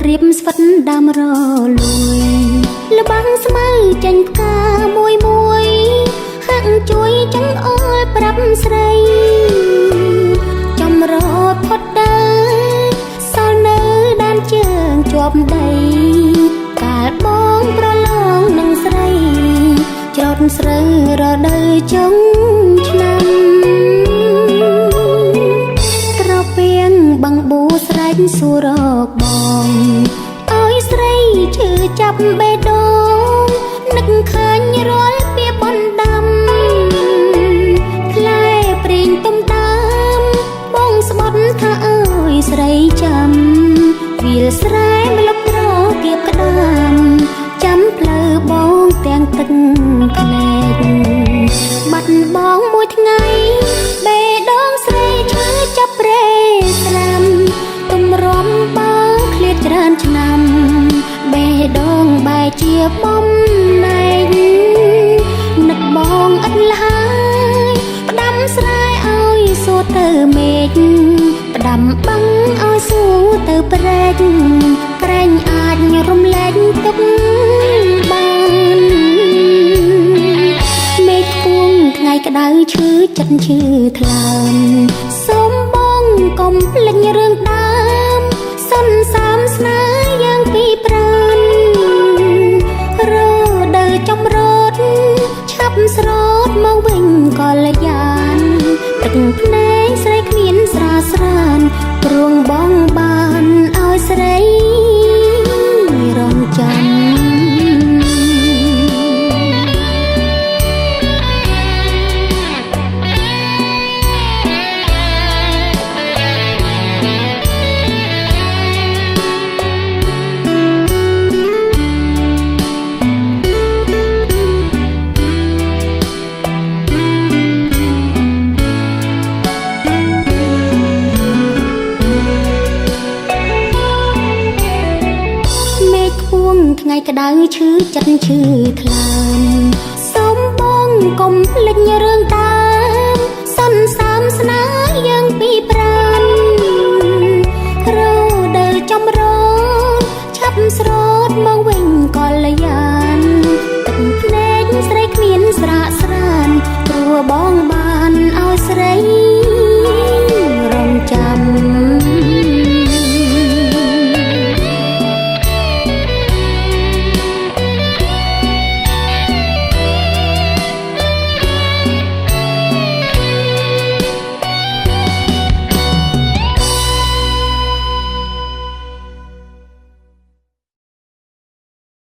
រៀបស្វិតដើមរលួយលបាំងស្មៅចាញ់ផ្កាមួយមួយហាក់ជួយចង្អុលប្រាប់ស្រីចំរត់ផុតដើសល់នៅដានជើងជាប់ដីកាលបងប្រឡងនឹងស្រីច្រត់ស្រូវរដូវចុងឆ្នាំត្រពាំងបឹងបួស្រែកសួររកបងឲ្យស្រីឈឺចាប់បេះដូងនឹកឃើញរាល់ពីបនដាំផ្លែព្រីងទុំដើមបងស្បត់ថាអើយស្រីចាំវាលស្រែម្លប់ត្រកៀបក្តាមចាំផ្លូវបងទាំងទឹកភ្នែកបាត់បងមួយថ្ងៃបេះដូងស្រីឈឺចាប់ព្រែស្រាំទុំរំបងឃ្លាតច្រើនឆ្នាំបេះដូងបែរជាបំណែកនឹកបងឥតលហើយផ្ដាំស្រែឲ្យសួរទៅមេឃផ្ដាំបឹងឲ្យសួរទៅព្រែកក្រែងអាចរំលែកទុកបានមេឃពួងថ្ងៃក្តៅឈឺចិត្តឈឺថ្លើមសូមបងកុំភ្លេចរឿងដើមសន្សាមស្នេហ៍យ៉ាងពីប្រានរដូវចំរត់ឆាប់ស្រោតមកវិញកលយានទឹកភ្នែកស្រីគ្មានស្រាស្រានព្រួងបងបានឲ្យស្រីរងចាំថ្ងៃក្តៅឈឺចិត្តឈឺថ្លើមសូមបងកុំភ្លេចរឿងដើ